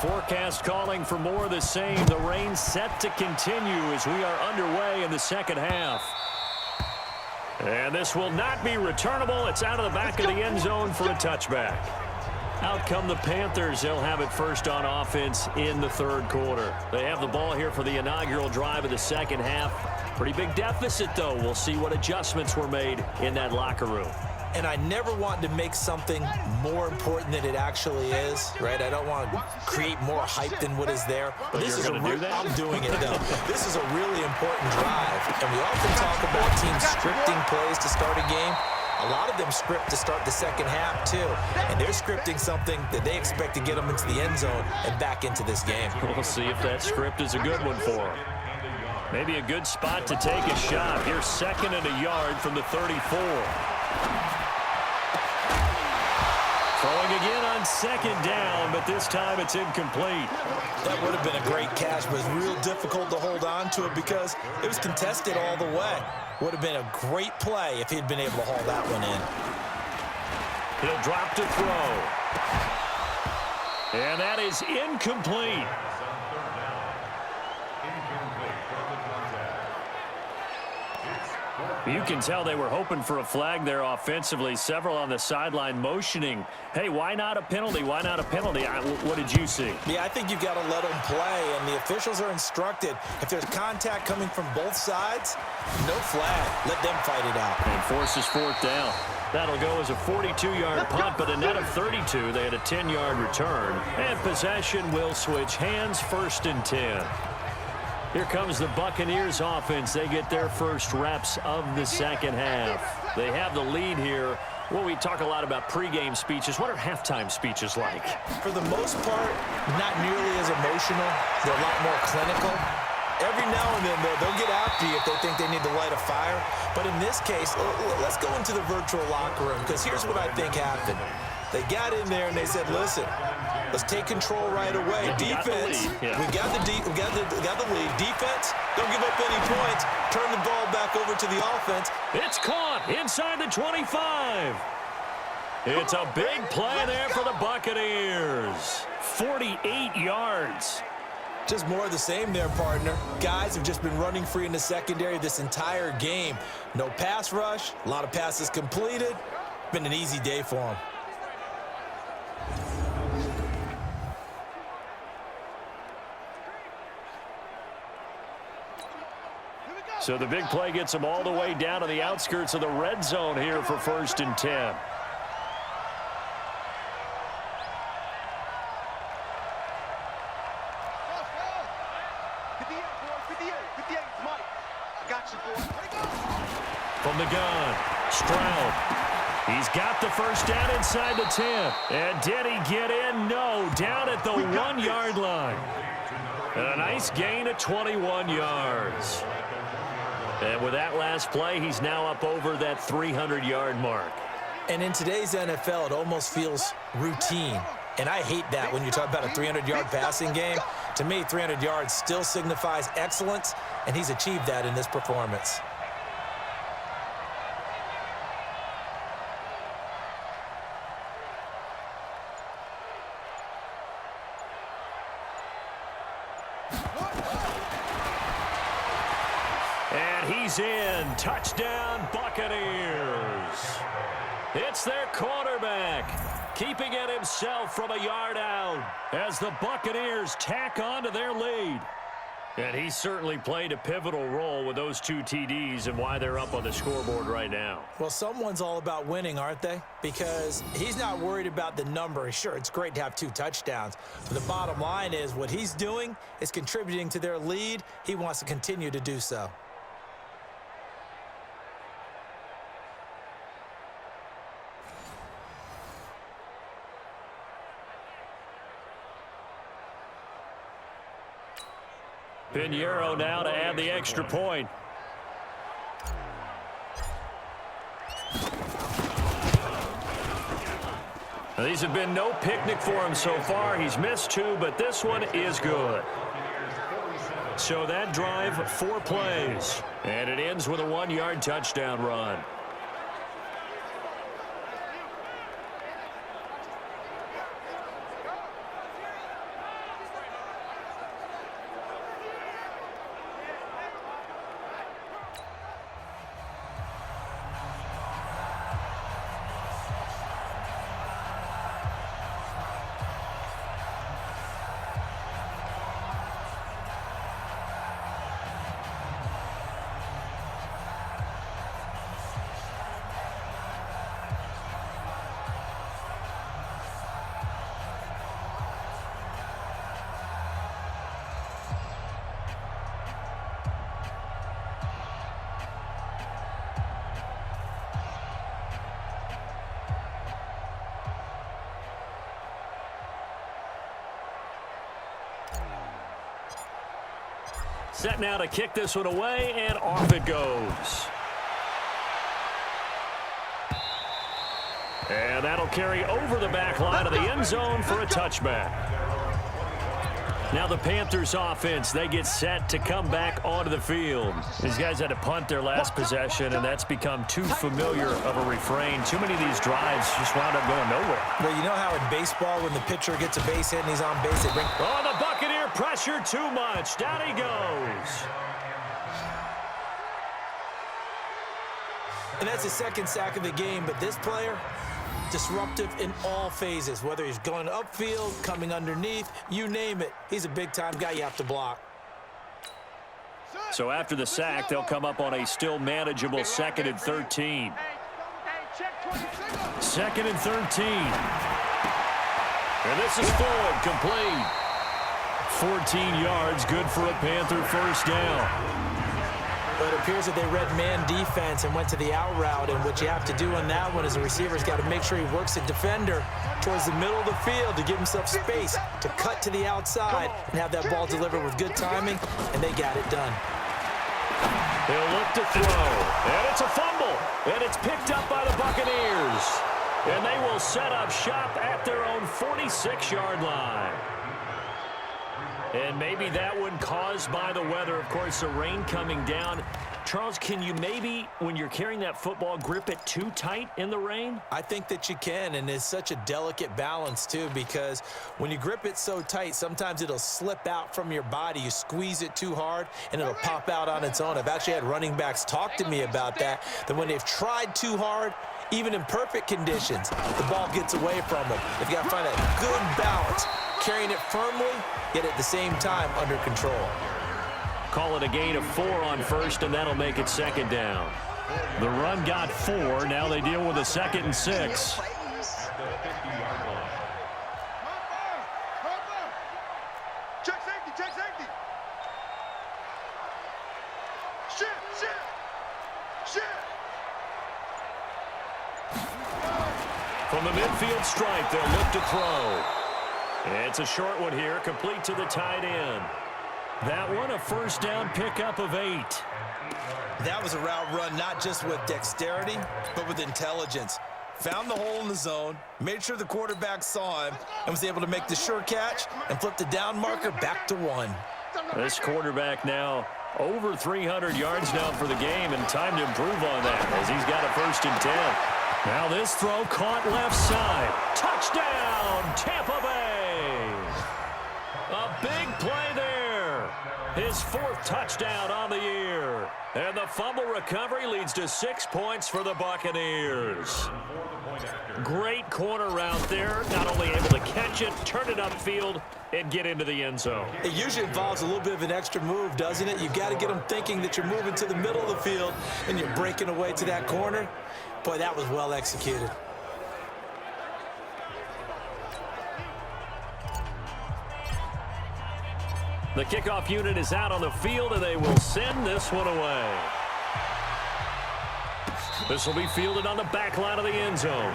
Forecast calling for more of the same. The rain set to continue as we are underway in the second half. And this will not be returnable. It's out of the back of the end zone for a touchback. Out come the Panthers. They'll have it first on offense in the third quarter. They have the ball here for the inaugural drive of the second half. Pretty big deficit, though. We'll see what adjustments were made in that locker room. And I never want to make something more important than it actually is, right? I don't want to create more hype than what is there. But this is I'm doing it, though. This is a really important drive. And we often talk about teams scripting plays to start a game. A lot of them script to start the second half, too. And they're scripting something that they expect to get them into the end zone and back into this game. We'll see if that script is a good one for them. Maybe a good spot to take a shot. Here's 2nd and a yard from the 34. Throwing again on 2nd down, but this time it's incomplete. That would have been a great catch, but it's real difficult to hold on to it because it was contested all the way. Would have been a great play if he'd been able to haul that one in. He'll drop to throw. And that is incomplete. You can tell they were hoping for a flag there offensively. Several on the sideline motioning. Hey, why not a penalty? Why not a penalty? What did you see? Yeah, I think you've got to let them play, and the officials are instructed. If there's contact coming from both sides, no flag. Let them fight it out. And forces 4th down. That'll go as a 42-yard punt, but a net of 32. They had a 10-yard return. And possession will switch hands, 1st and 10. Here comes the Buccaneers offense. They get their first reps of the second half. They have the lead here. Well, we talk a lot about pregame speeches. What are halftime speeches like? For the most part, not nearly as emotional. They're a lot more clinical. Every now and then, they'll get after you if they think they need to light a fire. But in this case, let's go into the virtual locker room, because here's what I think happened. They got in there and they said, listen, let's take control right away. Defense, we got the lead. Defense, don't give up any points. Turn the ball back over to the offense. It's caught inside the 25. It's a big play there for the Buccaneers. 48 yards. Just more of the same there, partner. Guys have just been running free in the secondary this entire game. No pass rush, a lot of passes completed. Been an easy day for them. So the big play gets them all the way down to the outskirts of the red zone here for 1st and 10. From the gun, Stroud. He's got the first down inside the 10. And did he get in? No, down at the 1-yard line. A nice gain of 21 yards. And with that last play, he's now up over that 300-yard mark. And in today's NFL, it almost feels routine. And I hate that when you talk about a 300-yard passing game. To me, 300 yards still signifies excellence, and he's achieved that in this performance. And he's in. Touchdown, Buccaneers. It's their quarterback, keeping it himself from a yard out as the Buccaneers tack on to their lead. And he certainly played a pivotal role with those 2 TDs and why they're up on the scoreboard right now. Well, someone's all about winning, aren't they? Because he's not worried about the number. Sure, it's great to have 2 touchdowns. But the bottom line is what he's doing is contributing to their lead. He wants to continue to do so. Pinheiro now to add the extra point. Now, these have been no picnic for him so far. He's missed 2, but this one is good. So that drive, 4 plays. And it ends with a 1-yard touchdown run. Set now to kick this one away, and off it goes. And that'll carry over the back line of the end zone for a touchback. Now the Panthers offense, they get set to come back onto the field. These guys had to punt their last possession, and that's become too familiar of a refrain. Too many of these drives just wound up going nowhere. Well, you know how in baseball when the pitcher gets a base hit and he's on base, they bring... Oh, the Buccaneer pressure too much. Down he goes. And that's the second sack of the game, but this player, disruptive in all phases, whether he's going upfield, coming underneath, you name it. He's a big-time guy you have to block. So after the sack, they'll come up on a still manageable 2nd and 13. 2nd and 13. And this is Floyd, complete. 14 yards, good for a Panther first down. But it appears that they read man defense and went to the out route, and what you have to do on that one is the receiver's got to make sure he works the defender towards the middle of the field to give himself space to cut to the outside and have that ball delivered with good timing, and they got it done. They'll look to throw, and it's a fumble, and it's picked up by the Buccaneers. And they will set up shop at their own 46-yard line. And maybe that one caused by the weather. Of course, the rain coming down. Charles, can you maybe, when you're carrying that football, grip it too tight in the rain? I think that you can, and it's such a delicate balance, too, because when you grip it so tight, sometimes it'll slip out from your body. You squeeze it too hard, and it'll pop out on its own. I've actually had running backs talk to me about that when they've tried too hard, even in perfect conditions, the ball gets away from them. They've got to find that good balance, carrying it firmly, yet at the same time under control. Call it a gain of 4 on first, and that'll make it 2nd down. The run got 4. Now they deal with a 2nd and 6. Check safety, check safety. Shit. From the midfield stripe, they'll look to throw. It's a short one here, complete to the tight end. That one, a first down pickup of 8. That was a route run not just with dexterity, but with intelligence. Found the hole in the zone, made sure the quarterback saw him, and was able to make the sure catch and flip the down marker back to 1. This quarterback now over 300 yards now for the game, and time to improve on that as he's got a 1st and 10. Now this throw caught left side. Touchdown, Tampa Bay. A big play there. His 4th touchdown on the year. And the fumble recovery leads to 6 points for the Buccaneers. Great corner route there. Not only able to catch it, turn it upfield, and get into the end zone. It usually involves a little bit of an extra move, doesn't it? You've got to get them thinking that you're moving to the middle of the field and you're breaking away to that corner. Boy, that was well executed. The kickoff unit is out on the field, and they will send this one away. This will be fielded on the back line of the end zone.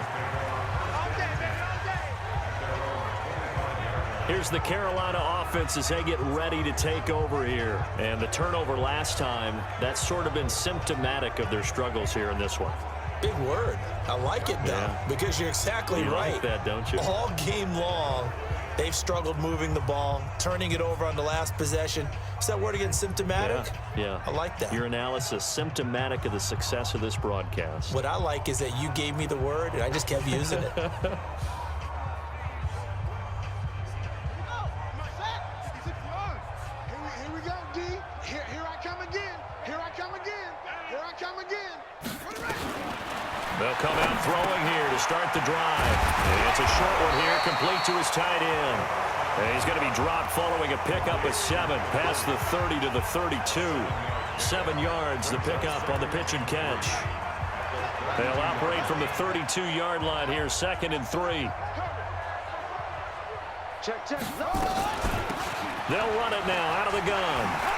Here's the Carolina offense as they get ready to take over here. And the turnover last time, that's sort of been symptomatic of their struggles here in this one. Big word. I like it, though, because you're exactly right. You like that, don't you? All game long, they've struggled moving the ball, turning it over on the last possession. Is that word again, symptomatic? Yeah. I like that. Your analysis, symptomatic of the success of this broadcast. What I like is that you gave me the word, and I just kept using it. Here we go, D. Here I come again. Here I come again. Here I come again. They'll come out throwing here to start the drive. And it's a short one here, complete to his tight end. And he's going to be dropped following a pickup of 7, past the 30 to the 32. 7 yards, the pickup on the pitch and catch. They'll operate from the 32-yard line here, 2nd and 3. Check. They'll run it now out of the gun.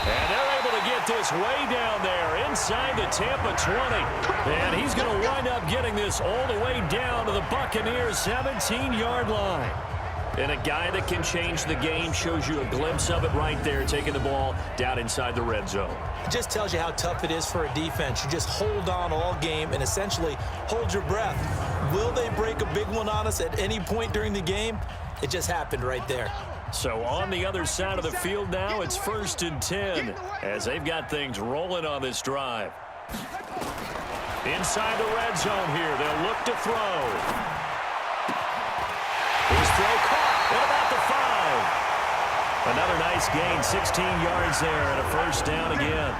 And they're able to get this way down there inside the Tampa 20. And he's going to wind up getting this all the way down to the Buccaneers' 17-yard line. And a guy that can change the game, shows you a glimpse of it right there, taking the ball down inside the red zone. It just tells you how tough it is for a defense. You just hold on all game and essentially hold your breath. Will they break a big one on us at any point during the game? It just happened right there. So on the other side of the field now, it's 1st and 10 as they've got things rolling on this drive. Inside the red zone here, they'll look to throw. His throw caught at about the 5. Another nice gain, 16 yards there, and a 1st down again.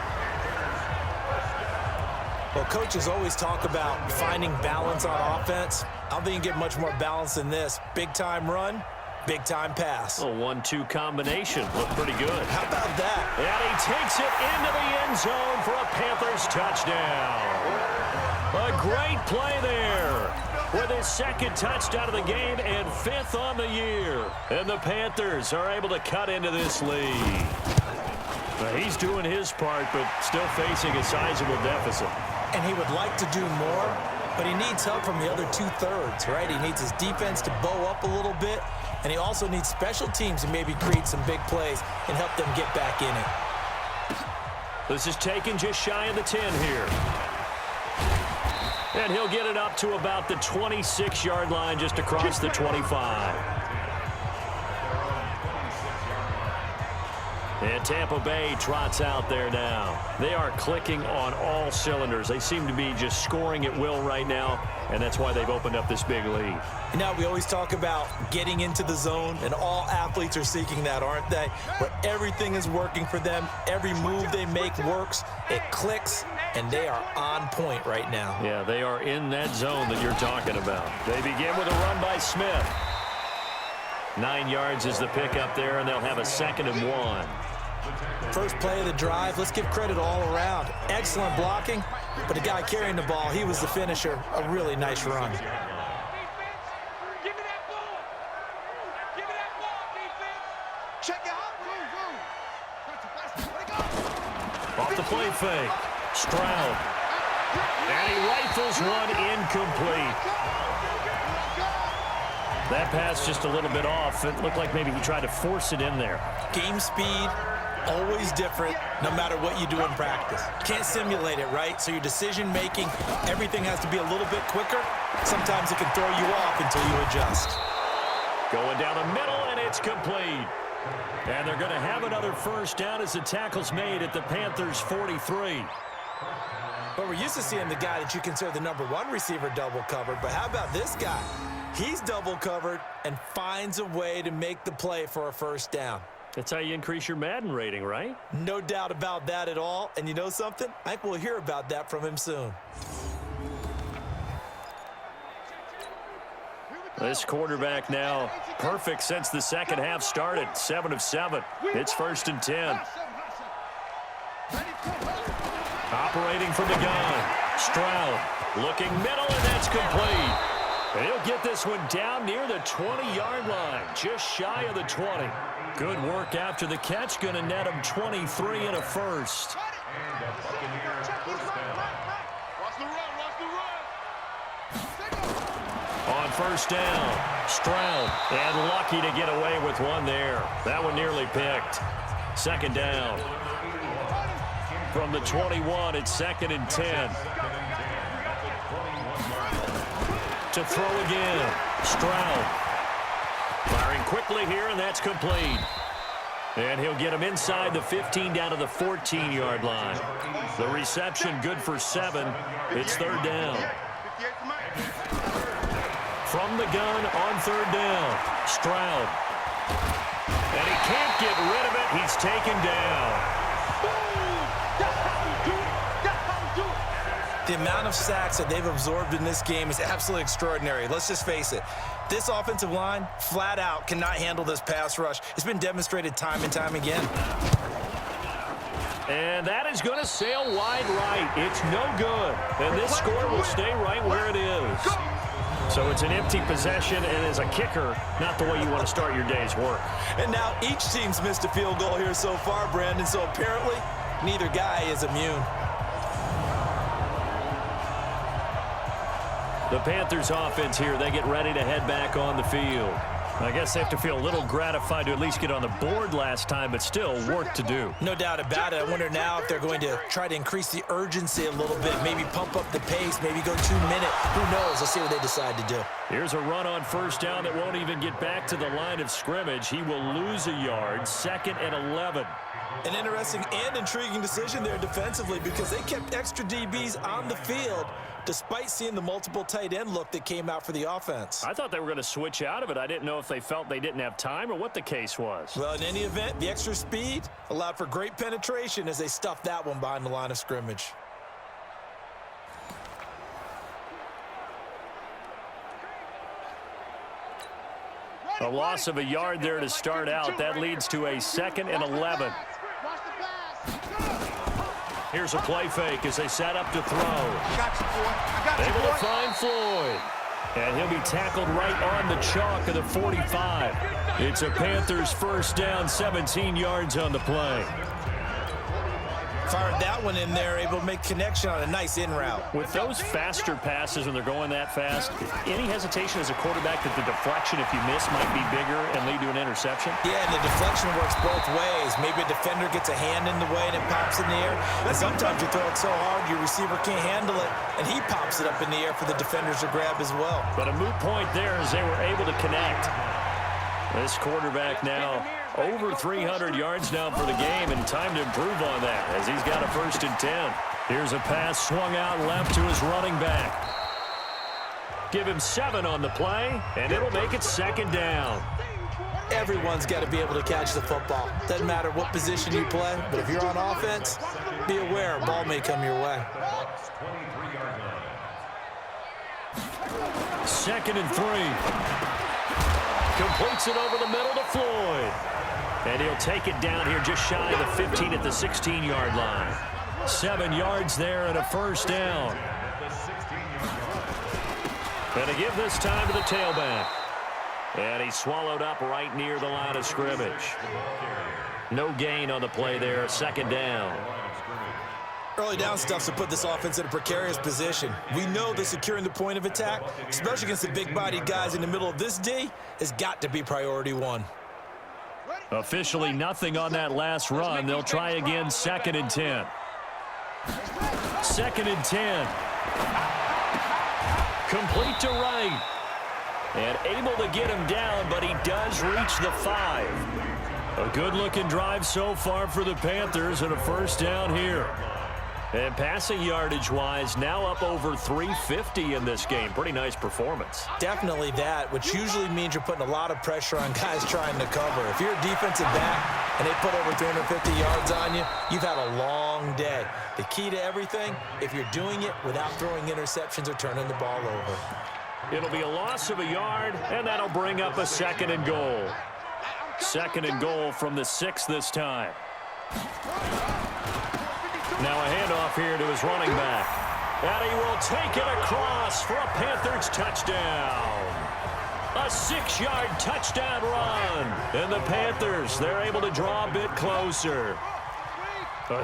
Well, coaches always talk about finding balance on offense. I don't think you can get much more balance than this. Big-time run, big-time pass. A 1-2 combination. Looked pretty good. How about that? And he takes it into the end zone for a Panthers touchdown. A great play there with his 2nd touchdown of the game and 5th on the year. And the Panthers are able to cut into this lead. Well, he's doing his part, but still facing a sizable deficit. And he would like to do more, but he needs help from the other 2/3, right? He needs his defense to bow up a little bit, and he also needs special teams to maybe create some big plays and help them get back in it. This is taken just shy of the 10 here. And he'll get it up to about the 26-yard line, just across the 25. And Tampa Bay trots out there now. They are clicking on all cylinders. They seem to be just scoring at will right now, and that's why they've opened up this big lead. Now, we always talk about getting into the zone, and all athletes are seeking that, aren't they? Where everything is working for them. Every move they make works. It clicks, and they are on point right now. Yeah, they are in that zone that you're talking about. They begin with a run by Smith. 9 yards is the pickup there, and they'll have a 2nd and 1. First play of the drive, let's give credit all around. Excellent blocking, but the guy carrying the ball, he was the finisher. A really nice run. Off the play fake. Stroud. And he rifles one incomplete. That pass just a little bit off. It looked like maybe he tried to force it in there. Game speed, always different, no matter what you do in practice. Can't simulate it, right? So your decision-making, everything has to be a little bit quicker. Sometimes it can throw you off until you adjust. Going down the middle, and it's complete. And they're going to have another 1st down as the tackle's made at the Panthers' 43. But we're used to seeing the guy that you consider the #1 receiver double covered. But how about this guy? He's double covered and finds a way to make the play for a 1st down. That's how you increase your Madden rating, right? No doubt about that at all. And you know something? I think we'll hear about that from him soon. This quarterback now perfect since the 2nd half started. 7 of 7. It's 1st and 10. Operating from the gun. Stroud looking middle, and that's complete. And he'll get this one down near the 20-yard line, just shy of the 20. Good work after the catch, going to net him 23 and a 1st. On 1st down, Stroud, and lucky to get away with one there. That one nearly picked. 2nd down. From the 21, it's 2nd and 10. To throw again, Stroud. Firing quickly here, and that's complete. And he'll get him inside the 15 down to the 14-yard line. The reception good for 7. It's 3rd down. From the gun on 3rd down, Stroud. And he can't get rid of it. He's taken down. The amount of sacks that they've absorbed in this game is absolutely extraordinary. Let's just face it. This offensive line, flat out, cannot handle this pass rush. It's been demonstrated time and time again. And that is going to sail wide right. It's no good. And this score will stay right where it is. So it's an empty possession, and as a kicker, not the way you want to start your day's work. And now each team's missed a field goal here so far, Brandon, so apparently neither guy is immune. The Panthers offense here, they get ready to head back on the field. I guess they have to feel a little gratified to at least get on the board last time, but still work to do. No doubt about it. I wonder now if they're going to try to increase the urgency a little bit, maybe pump up the pace, maybe go 2 minute. Who knows? Let's see what they decide to do. Here's a run on first down that won't even get back to the line of scrimmage. He will lose a yard, 2nd and 11. An interesting and intriguing decision there defensively because they kept extra DBs on the field despite seeing the multiple tight end look that came out for the offense. I thought they were going to switch out of it. I didn't know if they felt they didn't have time or what the case was. Well, in any event, the extra speed allowed for great penetration as they stuffed that one behind the line of scrimmage. A loss of a yard there to start out. That leads to a 2nd and 11. Here's a play fake as they set up to throw. Able to find Floyd. And he'll be tackled right on the chalk of the 45. It's a Panthers first down, 17 yards on the play. Fired that one in there, able to make connection on a nice in route. With those faster passes when they're going that fast, any hesitation as a quarterback that the deflection, if you miss, might be bigger and lead to an interception? Yeah, and the deflection works both ways. Maybe a defender gets a hand in the way and it pops in the air. And sometimes you throw it so hard your receiver can't handle it, and he pops it up in the air for the defenders to grab as well. But a moot point there as they were able to connect. This quarterback now over 300 yards now for the game, and time to improve on that as he's got a 1st and 10. Here's a pass swung out left to his running back. Give him 7 on the play, and it'll make it 2nd down. Everyone's got to be able to catch the football. Doesn't matter what position you play, but if you're on offense, be aware a ball may come your way. 2nd and 3. Completes it over the middle to Floyd. And he'll take it down here just shy of the 15 at the 16-yard line. 7 yards there and a 1st down. And to give this time to the tailback. And he's swallowed up right near the line of scrimmage. No gain on the play there, 2nd down. Early down stuff to put this offense in a precarious position. We know that securing the point of attack, especially against the big-bodied guys in the middle of this D, has got to be priority 1. Officially nothing on that last run. They'll try again, 2nd and 10. 2nd and 10. Complete to Wright. And able to get him down, but he does reach the 5. A good-looking drive so far for the Panthers and a 1st down here. And passing yardage-wise, now up over 350 in this game. Pretty nice performance. Definitely that, which usually means you're putting a lot of pressure on guys trying to cover. If you're a defensive back and they put over 350 yards on you, you've had a long day. The key to everything, if you're doing it without throwing interceptions or turning the ball over. It'll be a loss of a yard, and that'll bring up a 2nd and goal. 2nd and goal from the 6 this time. Now a handoff here to his running back. And he will take it across for a Panthers touchdown. A 6-yard touchdown run. And the Panthers, they're able to draw a bit closer.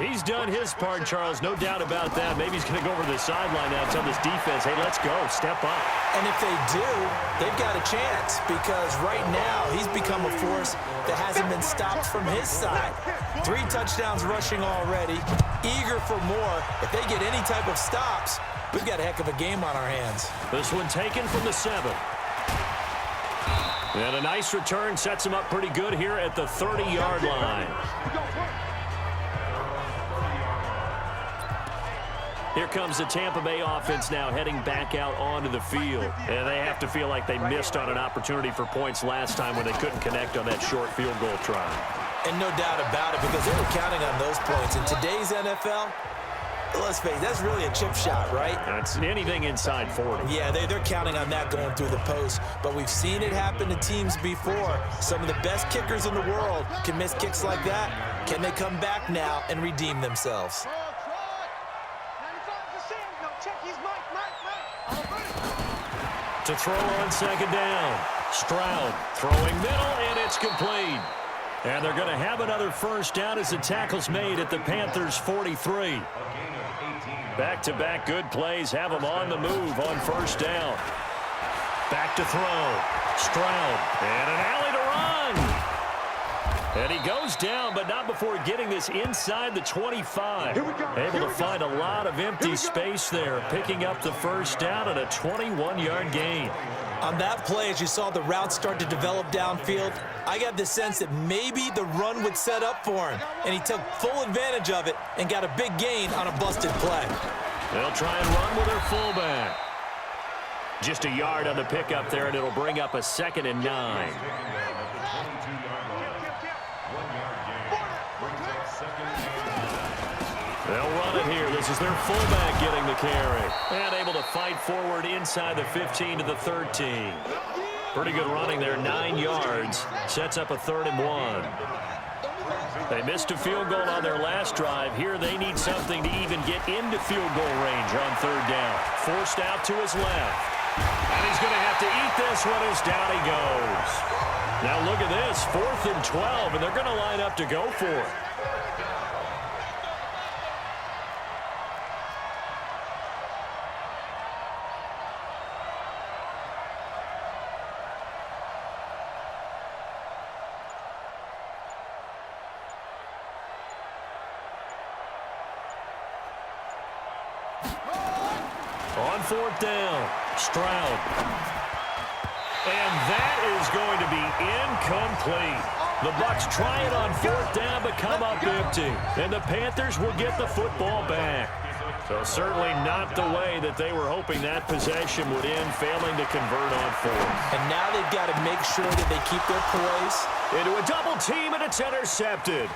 He's done his part, Charles, no doubt about that. Maybe he's going to go over to the sideline now and tell this defense, hey, let's go, step up. And if they do, they've got a chance because right now he's become a force that hasn't been stopped from his side. 3 touchdowns rushing already, eager for more. If they get any type of stops, we've got a heck of a game on our hands. This one taken from the 7. And a nice return sets him up pretty good here at the 30-yard line. Here comes the Tampa Bay offense now heading back out onto the field. And they have to feel like they missed on an opportunity for points last time when they couldn't connect on that short field goal try. And no doubt about it because they were counting on those points. In today's NFL, let's face it, that's really a chip shot, right? It's anything inside 40. Yeah, they're counting on that going through the post. But we've seen it happen to teams before. Some of the best kickers in the world can miss kicks like that. Can they come back now and redeem themselves? To throw on 2nd down. Stroud throwing middle, and it's complete. And they're going to have another 1st down as the tackle's made at the Panthers' 43. Back-to-back good plays have them on the move on 1st down. Back to throw. Stroud. And an alley to run. And he goes down, but not before getting this inside the 25. Able to find a lot of empty space there, picking up the first down and a 21-yard gain. On that play, as you saw the route start to develop downfield, I got the sense that maybe the run would set up for him, and he took full advantage of it and got a big gain on a busted play. They'll try and run with their fullback. Just a yard on the pickup there, and it'll bring up a 2nd and 9. They'll run it here. This is their fullback getting the carry. And able to fight forward inside the 15 to the 13. Pretty good running there, 9 yards. Sets up a 3rd and 1. They missed a field goal on their last drive. Here they need something to even get into field goal range on 3rd down. Forced out to his left. And he's going to have to eat this one as down he goes. Now look at this, 4th and 12, and they're going to line up to go for it. On 4th down, Stroud. And that is going to be incomplete. The Bucs try it on 4th down, but come up empty. And the Panthers will get the football back. So certainly not the way that they were hoping that possession would end, failing to convert on 4th. And now they've got to make sure that they keep their poise. Into a double team, and it's intercepted.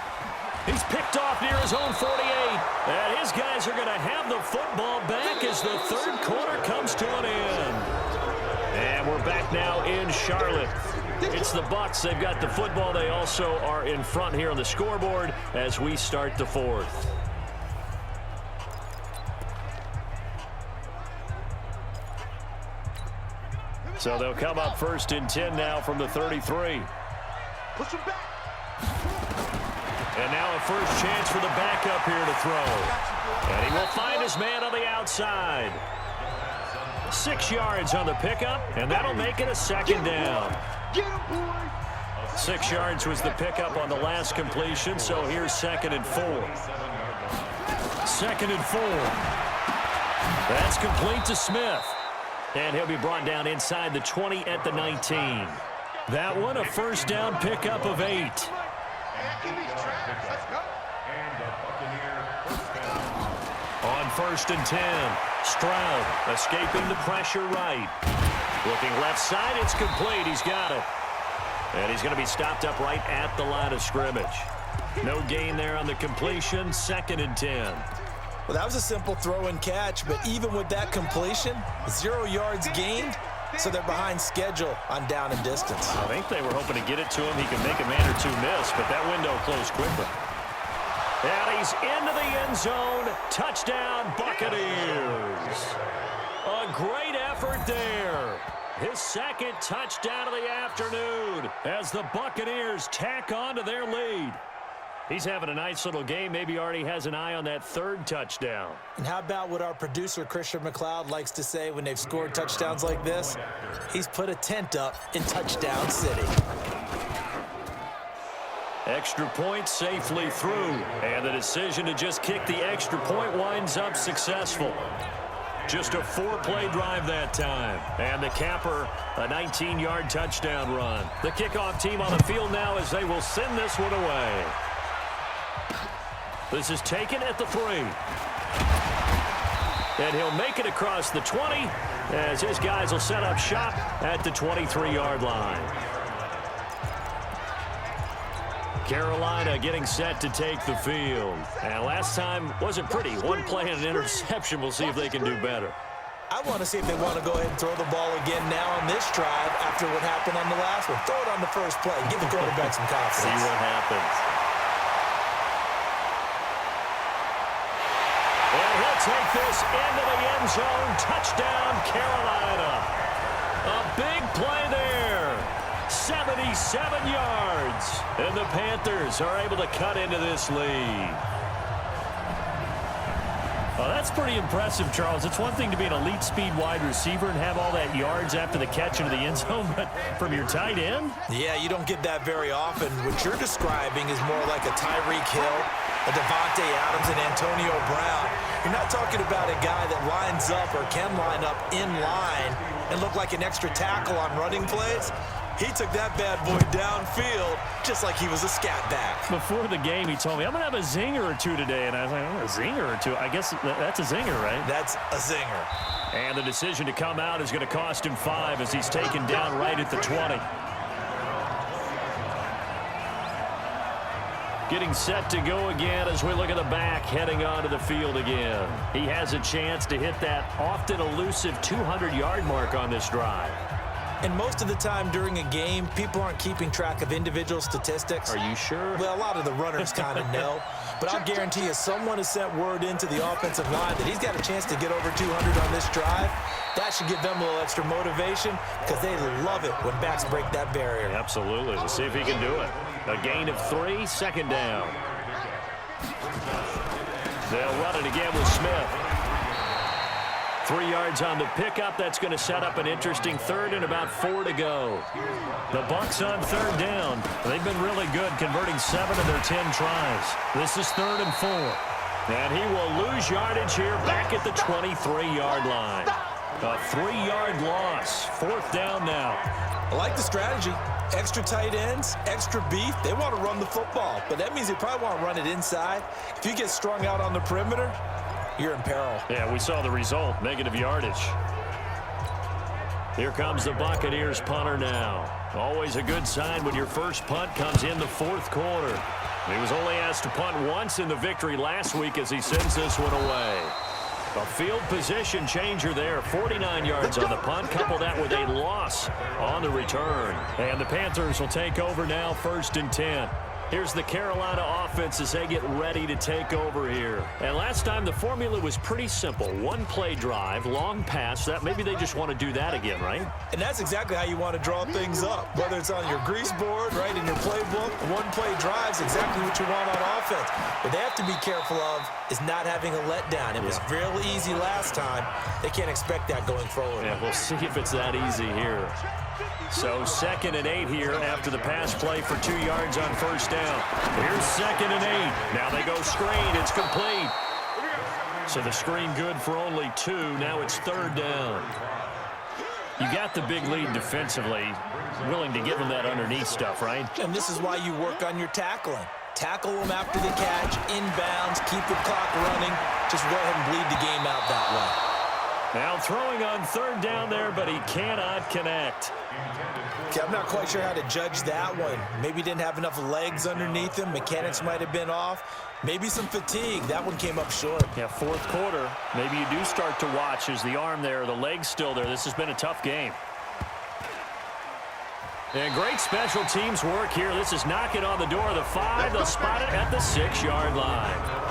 He's picked off near his own 48. And his guys are going to have the football back as the 3rd quarter comes to an end. And we're back now in Charlotte. It's the Bucs. They've got the football. They also are in front here on the scoreboard as we start the 4th. So they'll come up 1st and 10 now from the 33. Push him back. And now a first chance for the backup here to throw. And he will find his man on the outside. 6 yards on the pickup, and that'll make it a 2nd down. Get him, boy. 6 yards was the pickup on the last completion, so here's 2nd and 4. 2nd and 4. That's complete to Smith. And he'll be brought down inside the 20 at the 19. That one, a first down pickup of 8. On 1st and 10, Stroud escaping the pressure right. Looking left side, it's complete. He's got it. And he's going to be stopped up right at the line of scrimmage. No gain there on the completion, 2nd and 10. Well, that was a simple throw and catch, but even with that completion, 0 yards gained, so they're behind schedule on down and distance. I think they were hoping to get it to him. He could make a man or two miss, but that window closed quickly. And he's into the end zone. Touchdown, Buccaneers. A great effort there. His 2nd touchdown of the afternoon as the Buccaneers tack on to their lead. He's having a nice little game. Maybe already has an eye on that 3rd touchdown. And how about what our producer, Christian McLeod, likes to say when they've scored touchdowns like this? He's put a tent up in Touchdown City. Extra point safely through. And the decision to just kick the extra point winds up successful. Just a 4-play drive that time. And the capper, a 19-yard touchdown run. The kickoff team on the field now as they will send this one away. This is taken at the 3. And he'll make it across the 20 as his guys will set up shop at the 23-yard line. Carolina getting set to take the field. And last time wasn't pretty. 1 play and an interception. We'll see if they can do better. I want to see if they want to go ahead and throw the ball again now on this drive after what happened on the last one. Throw it on the first play. Give the quarterback some confidence. See what happens. And he'll take this into the end zone. Touchdown, Carolina. A big play there. 77 yards. And the Panthers are able to cut into this lead. Well, that's pretty impressive, Charles. It's one thing to be an elite speed wide receiver and have all that yards after the catch into the end zone, but from your tight end? Yeah, you don't get that very often. What you're describing is more like a Tyreek Hill, a Devontae Adams, and Antonio Brown. You're not talking about a guy that lines up or can line up in line and look like an extra tackle on running plays. He took that bad boy downfield just like he was a scat back. Before the game, he told me, I'm going to have a zinger or two today. And I was like, oh, a zinger or two? I guess that's a zinger, right? That's a zinger. And the decision to come out is going to cost him 5 as he's taken down right at the 20. Getting set to go again as we look at the back heading onto the field again. He has a chance to hit that often elusive 200-yard mark on this drive. And most of the time during a game, people aren't keeping track of individual statistics. Are you sure? Well, a lot of the runners kind of know. But I'll guarantee you someone has sent word into the offensive line that he's got a chance to get over 200 on this drive. That should give them a little extra motivation because they love it when backs break that barrier. Absolutely. Let's see if he can do it. A gain of 3, second down. They'll run it again with Smith. 3 yards on the pickup. That's going to set up an interesting third and about 4 to go. The Bucs on third down. They've been really good, converting 7 of their 10 tries. This is 3rd and 4. And he will lose yardage here back at the 23-yard line. A 3-yard loss. 4th down now. I like the strategy. Extra tight ends, extra beef. They want to run the football, but that means they probably want to run it inside. If you get strung out on the perimeter, you're in peril. Yeah, we saw the result, negative yardage. Here comes the Buccaneers punter now. Always a good sign when your first punt comes in the 4th quarter. He was only asked to punt once in the victory last week as he sends this one away. A field position changer there. 49 yards on the punt. Couple that with a loss on the return. And the Panthers will take over now, 1st and 10. Here's the Carolina offense as they get ready to take over here. And last time the formula was pretty simple. 1-play drive, long pass. That maybe they just want to do that again, right? And that's exactly how you want to draw things up. Whether it's on your grease board, right, in your playbook, 1-play drive's exactly what you want on offense. What they have to be careful of is not having a letdown. It was real easy last time. They can't expect that going forward. Yeah, we'll see if it's that easy here. So 2nd and 8 here after the pass play for 2 yards on first down. Here's 2nd and 8. Now they go screen. It's complete. So the screen good for only 2. Now it's 3rd down. You got the big lead defensively. Willing to give them that underneath stuff, right? And this is why you work on your tackling. Tackle them after the catch, inbounds, keep the clock running. Just go ahead and bleed the game out that way. Now throwing on 3rd down there, but he cannot connect. Okay, I'm not quite sure how to judge that one. Maybe didn't have enough legs underneath him. Mechanics might have been off. Maybe some fatigue. That one came up short. Yeah, 4th quarter. Maybe you do start to watch as the arm there, the leg's still there. This has been a tough game. And great special teams work here. This is knocking on the door of the 5. They'll spot it at the 6-yard line.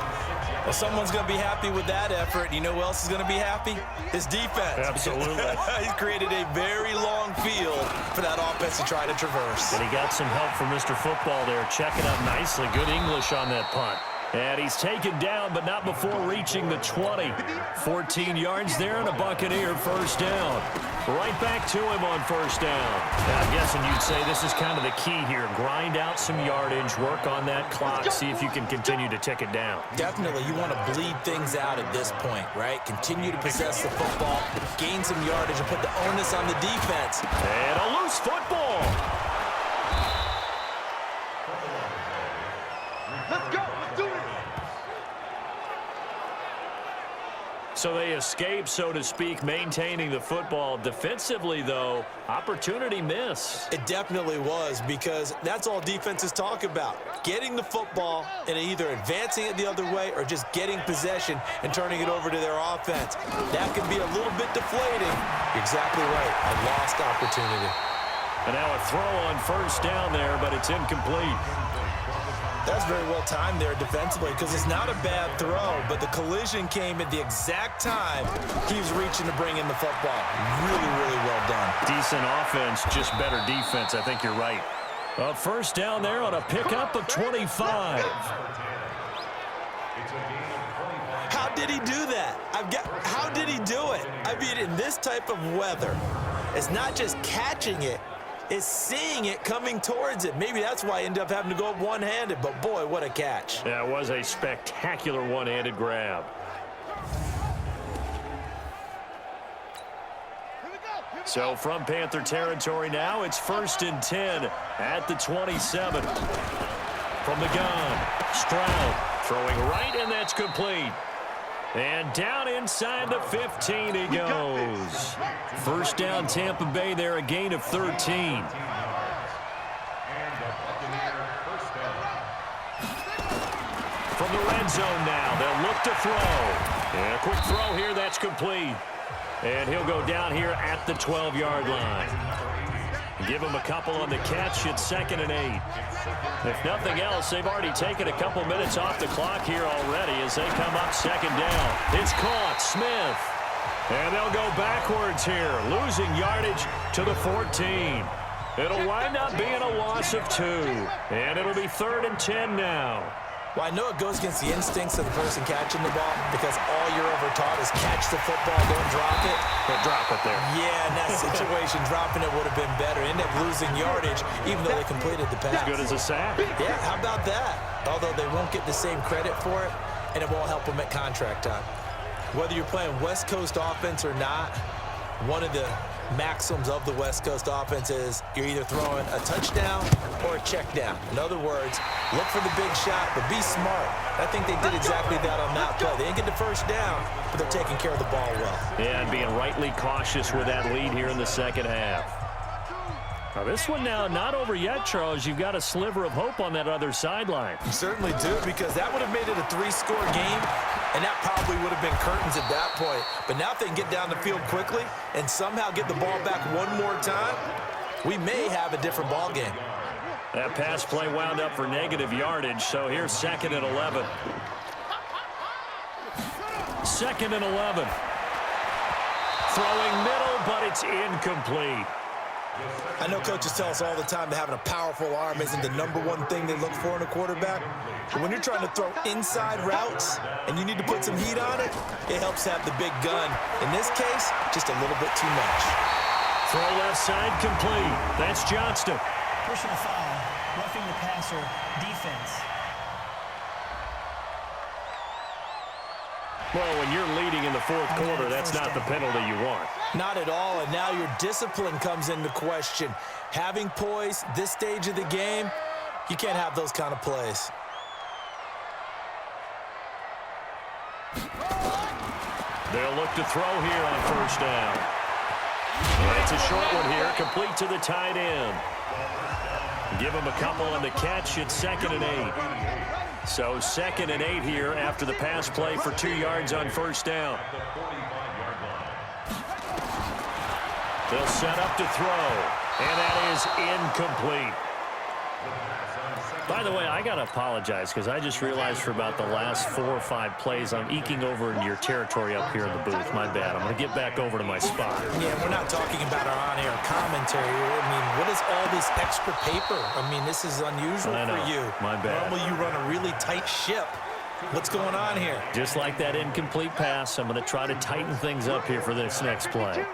Well, someone's going to be happy with that effort. You know who else is going to be happy? His defense. Absolutely. He's created a very long field for that offense to try to traverse. And he got some help from Mr. Football there, checking up nicely. Good English on that punt. And he's taken down, but not before reaching the 20. 14 yards there and a Buccaneer first down. Right back to him on first down. Now, I'm guessing you'd say this is kind of the key here. Grind out some yardage, work on that clock, see if you can continue to tick it down. Definitely. You want to bleed things out at this point, right? Continue to possess the football, gain some yardage, and put the onus on the defense. And a loose football. Let's go. Let's do it. So they escape, so to speak, maintaining the football. Defensively, though, opportunity miss. It definitely was, because that's all defenses talk about. Getting the football and either advancing it the other way or just getting possession and turning it over to their offense. That can be a little bit deflating. You're exactly right. A lost opportunity. And now a throw on first down there, but it's incomplete. That's very well timed there defensively, because it's not a bad throw, but the collision came at the exact time he was reaching to bring in the football. Really, really well done. Decent offense, just better defense. I think you're right. A first down there on a pickup of 25. How did he do that? How did he do it? I mean, in this type of weather, it's not just catching it, it's seeing it coming towards it. Maybe that's why I ended up having to go up one-handed, but boy, what a catch. That was a spectacular one-handed grab. So from Panther territory now, it's 1st and 10 at the 27. From the gun, Stroud throwing right, and that's complete. And down inside the 15 he goes. First down Tampa Bay there, a gain of 13. From the red zone now, they'll look to throw. And a quick throw here, that's complete. And he'll go down here at the 12-yard line. Give him a couple on the catch. It's 2nd and 8. If nothing else, they've already taken a couple minutes off the clock here already as they come up 2nd down. It's caught. Smith. And they'll go backwards here, losing yardage to the 14. It'll wind up being a loss of 2. And it'll be 3rd and 10 now. Well, I know it goes against the instincts of the person catching the ball because all you're ever taught is catch the football, don't drop it. But drop it there. Yeah, in that situation, dropping it would have been better. End up losing yardage, even though they completed the pass. As good as a sack. Yeah, how about that? Although they won't get the same credit for it, and it won't help them at contract time. Whether you're playing West Coast offense or not, one of the maxims of the West Coast offense is you're either throwing a touchdown or a check down. In other words, look for the big shot, but be smart. I think they did exactly that on that play. They didn't get the first down, but they're taking care of the ball well. Yeah, and being rightly cautious with that lead here in the second half. Now this one now not over yet, Charles. You've got a sliver of hope on that other sideline. You certainly do, because that would have made it a 3-score game, and that probably would have been curtains at that point. But now if they can get down the field quickly and somehow get the ball back one more time, we may have a different ball game. That pass play wound up for negative yardage, so here's 2nd and 11. 2nd and 11. Throwing middle, but it's incomplete. I know coaches tell us all the time that having a powerful arm isn't the #1 thing they look for in a quarterback. But when you're trying to throw inside routes and you need to put some heat on it, it helps to have the big gun. In this case, just a little bit too much. Throw left side complete. That's Johnston. Personal foul, roughing the passer, defense. Well, when you're leading in the 4th quarter, that's not the penalty you want. Not at all, and now your discipline comes into question. Having poise this stage of the game, you can't have those kind of plays. They'll look to throw here on 1st down. And it's a short one here, complete to the tight end. Give him a couple on the catch. It's 2nd and 8. So 2nd and 8 here after the pass play for 2 yards on 1st down. They'll set up to throw, and that is incomplete. By the way, I got to apologize because I just realized for about the last 4 or 5 plays, I'm eking over into your territory up here in the booth. My bad. I'm going to get back over to my spot. Yeah, we're not talking about our on-air commentary. I mean, what is all this extra paper? I mean, this is unusual for you. My bad. Normally you run a really tight ship. What's going on here? Just like that incomplete pass, I'm going to try to tighten things up here for this next play.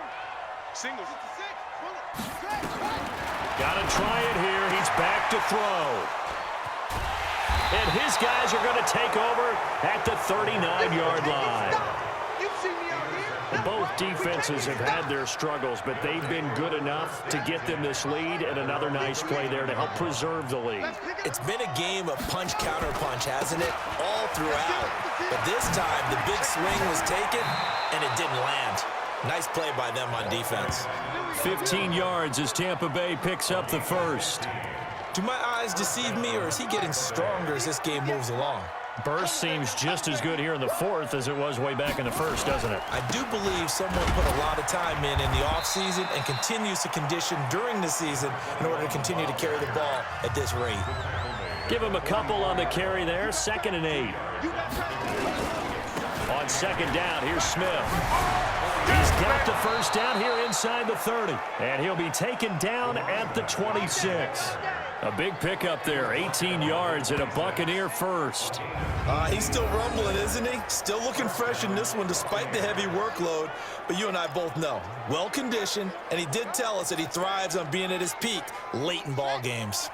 Got to try it here. He's back to throw. And his guys are going to take over at the 39-yard line. Both defenses have had their struggles, but they've been good enough to get them this lead, and another nice play there to help preserve the lead. It's been a game of punch-counter-punch, hasn't it? All throughout. But this time, the big swing was taken, and it didn't land. Nice play by them on defense. 15 yards as Tampa Bay picks up the 1st. Do my eyes deceive me, or is he getting stronger as this game moves along? Burst seems just as good here in the 4th as it was way back in the 1st, doesn't it? I do believe someone put a lot of time in the offseason and continues to condition during the season in order to continue to carry the ball at this rate. Give him a couple on the carry there. 2nd and 8. On 2nd down, here's Smith. He's got the 1st down here inside the 30. And he'll be taken down at the 26. A big pickup there, 18 yards and a Buccaneer first. He's still rumbling, isn't he? Still looking fresh in this one despite the heavy workload. But you and I both know, well-conditioned, and he did tell us that he thrives on being at his peak late in ball games.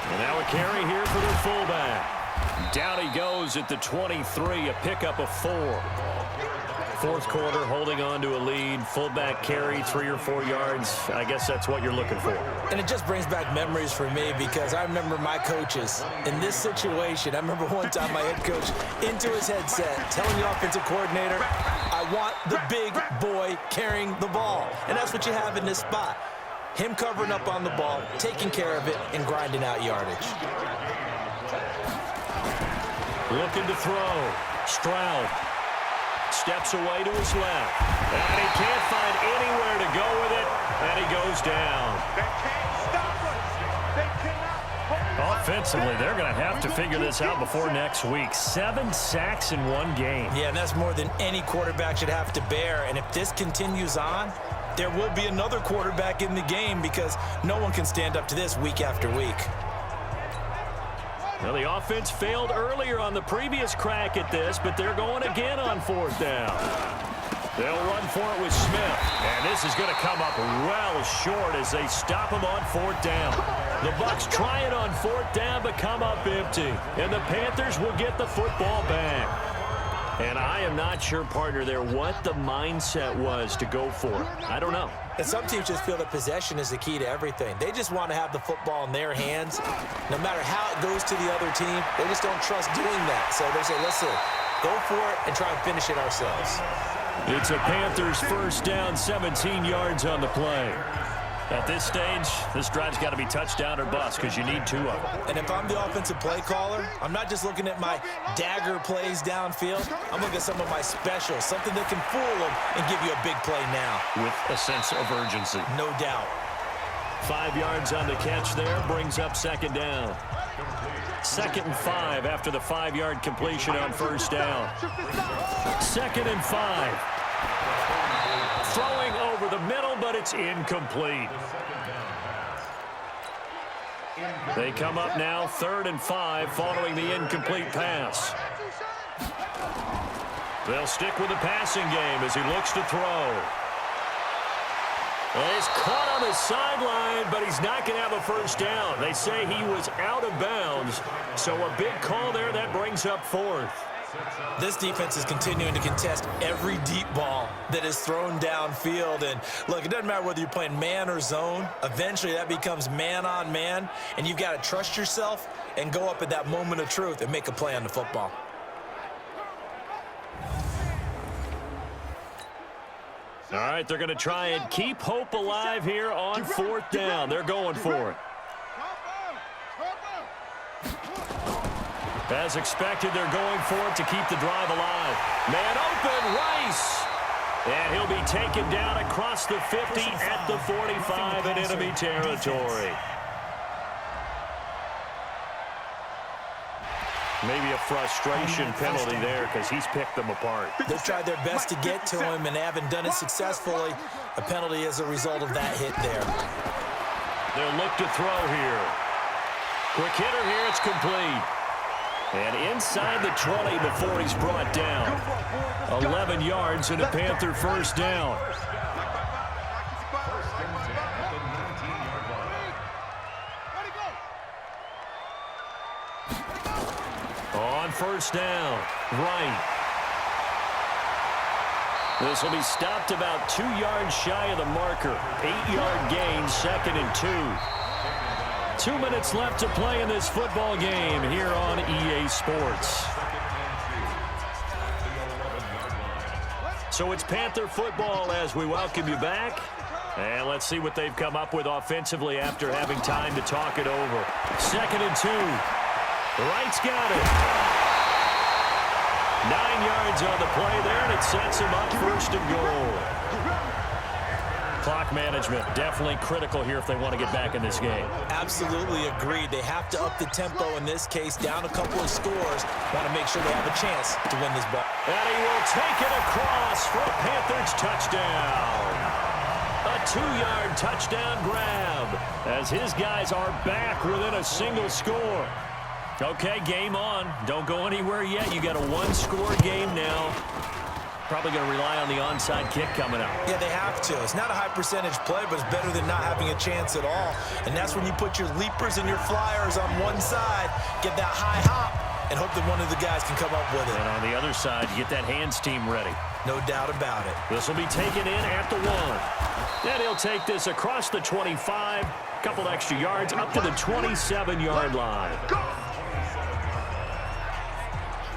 And now a carry here for their fullback. Down he goes at the 23, a pickup of 4. Fourth quarter, holding on to a lead. Fullback carry, 3 or 4 yards. I guess that's what you're looking for. And it just brings back memories for me because I remember my coaches in this situation. I remember one time my head coach into his headset telling the offensive coordinator, I want the big boy carrying the ball. And that's what you have in this spot. Him covering up on the ball, taking care of it, and grinding out yardage. Looking to throw. Stroud steps away to his left. And he can't find anywhere to go with it. And he goes down. They can't stop us. They cannot. Offensively, they're going to have to figure this out before next week. 7 sacks in one game. Yeah, and that's more than any quarterback should have to bear. And if this continues on, there will be another quarterback in the game because no one can stand up to this week after week. Well, the offense failed earlier on the previous crack at this, but they're going again on 4th down. They'll run for it with Smith, and this is going to come up well short as they stop him on 4th down. The Bucs try it on 4th down, but come up empty, and the Panthers will get the football back. And I am not sure, partner, there what the mindset was to go for it. I don't know. And some teams just feel that possession is the key to everything. They just want to have the football in their hands. No matter how it goes to the other team, they just don't trust doing that. So they say, listen, go for it and try and finish it ourselves. It's a Panthers first down, 17 yards on the play. At this stage, this drive's got to be touchdown or bust because you need 2 of them. And if I'm the offensive play caller, I'm not just looking at my dagger plays downfield. I'm looking at some of my specials, something that can fool them and give you a big play now. With a sense of urgency. No doubt. 5 yards on the catch there, brings up 2nd down. 2nd and 5 after the 5-yard completion on 1st down. 2nd and 5. Throwing over the middle, but it's incomplete. They come up now 3rd and 5 following the incomplete pass. They'll stick with the passing game as he looks to throw. Well, he's caught on the sideline, but he's not going to have a first down. They say he was out of bounds, so a big call there that brings up 4th. This defense is continuing to contest every deep ball that is thrown downfield. And look, it doesn't matter whether you're playing man or zone. Eventually, that becomes man on man. And you've got to trust yourself and go up at that moment of truth and make a play on the football. All right, they're going to try and keep hope alive here on 4th down. They're going for it. As expected, they're going for it to keep the drive alive. Man open, Rice. And he'll be taken down across the 50 at the 45 in enemy territory. Maybe a frustration penalty there because he's picked them apart. They've tried their best to get to him and haven't done it successfully. A penalty as a result of that hit there. They'll look to throw here. Quick hitter here, it's complete. And inside the 20 before he's brought down. 11 yards and a Panther first down. On 1st down, right. This will be stopped about 2 yards shy of the marker. 8-yard gain, 2nd and 2. 2 minutes left to play in this football game here on EA Sports. So it's Panther football as we welcome you back. And let's see what they've come up with offensively after having time to talk it over. 2nd and 2. Wright's got it. 9 yards on the play there, and it sets him up 1st and goal. Clock management, definitely critical here if they want to get back in this game. Absolutely agreed. They have to up the tempo in this case, down a couple of scores. Want to make sure they have a chance to win this ball. And he will take it across for a Panthers touchdown. 2-yard touchdown grab as his guys are back within a single score. Okay, game on. Don't go anywhere yet. You got a one-score game now. Probably going to rely on the onside kick coming up. Yeah, they have to. It's not a high percentage play, but it's better than not having a chance at all. And that's when you put your leapers and your flyers on one side, get that high hop, and hope that one of the guys can come up with it. And on the other side, you get that hands team ready. No doubt about it. This will be taken in at the 1. Then he'll take this across the 25, couple extra yards up to the 27-yard line.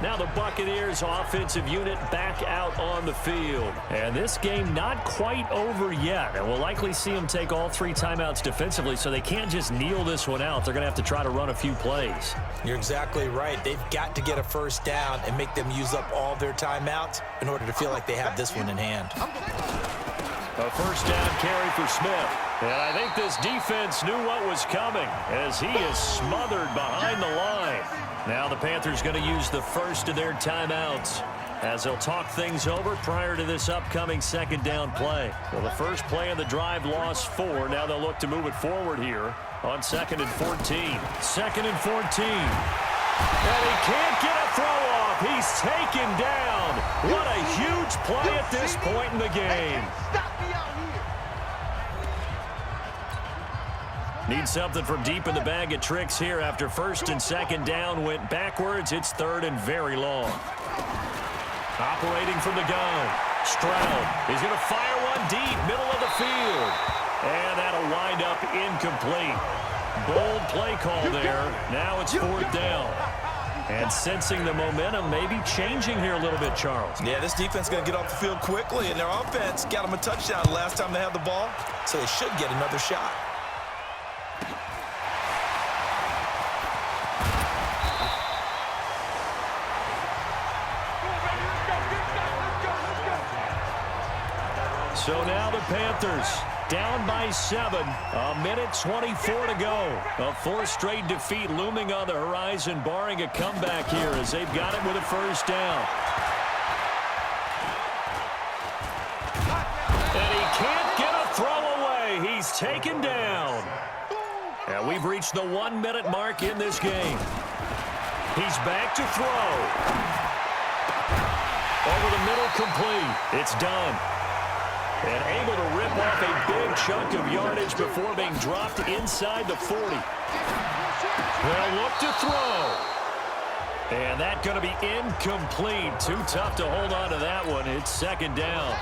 Now the Buccaneers offensive unit back out on the field. And this game not quite over yet. And we'll likely see them take all 3 timeouts defensively, so they can't just kneel this one out. They're going to have to try to run a few plays. You're exactly right. They've got to get a first down and make them use up all their timeouts in order to feel like they have this one in hand. A first down carry for Smith. And I think this defense knew what was coming as he is smothered behind the line. Now the Panthers going to use the first of their timeouts as they'll talk things over prior to this upcoming second down play. Well, the first play of the drive lost 4. Now they'll look to move it forward here on 2nd and 14. 2nd and 14. And he can't get a throw off. He's taken down. What a huge play at this point in the game. Need something from deep in the bag of tricks here after 1st and 2nd down went backwards. It's 3rd and very long. Operating from the gun. Stroud. He's going to fire one deep, middle of the field. And that'll wind up incomplete. Bold play call there. Now it's 4th down. And sensing the momentum maybe changing here a little bit, Charles. Yeah, this defense is going to get off the field quickly, and their offense got them a touchdown last time they had the ball, so they should get another shot. So now the Panthers down by 7. A minute 24 to go. A 4th straight defeat looming on the horizon, barring a comeback here as they've got it with a first down. And he can't get a throw away. He's taken down. And we've reached the 1-minute mark in this game. He's back to throw. Over the middle, complete. It's done. And able to rip off a big chunk of yardage before being dropped inside the 40. They'll look to throw. And that's going to be incomplete. Too tough to hold on to that one. It's 2nd down.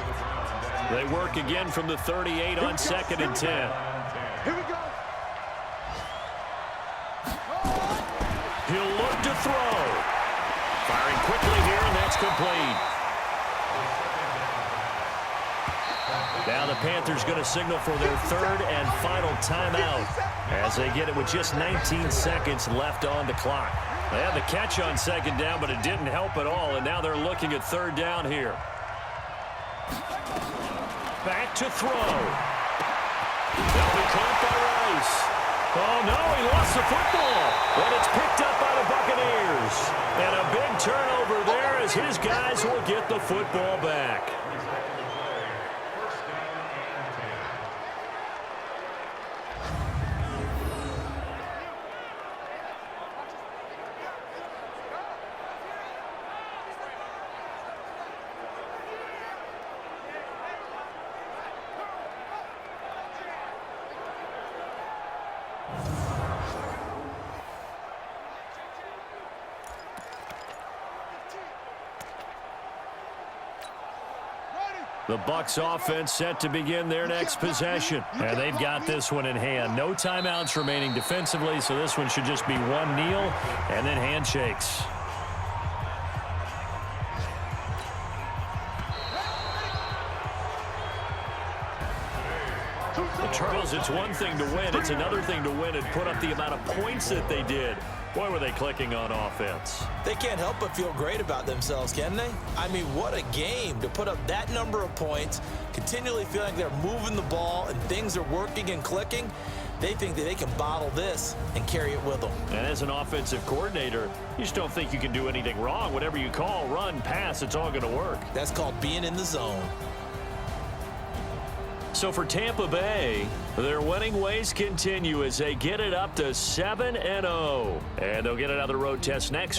They work again from the 38 on 2nd and 10. Here we go. He'll look to throw. Firing quickly here, and that's complete. Now the Panthers going to signal for their 3rd and final timeout as they get it with just 19 seconds left on the clock. They had the catch on 2nd down, but it didn't help at all, and now they're looking at 3rd down here. Back to throw. That'll be caught by Rice. Oh, no, he lost the football, but it's picked up by the Buccaneers. And a big turnover there as his guys will get the football back. The Bucs offense set to begin their next possession. And they've got this one in hand. No timeouts remaining defensively, so this one should just be one kneel and then handshakes. Well, Charles, it's one thing to win. It's another thing to win and put up the amount of points that they did. Boy, were they clicking on offense. They can't help but feel great about themselves, can they? I mean, what a game to put up that number of points, continually feeling like they're moving the ball and things are working and clicking. They think that they can bottle this and carry it with them. And as an offensive coordinator, you just don't think you can do anything wrong. Whatever you call, run, pass, it's all going to work. That's called being in the zone. So for Tampa Bay, their winning ways continue as they get it up to 7-0. And they'll get another road test next week.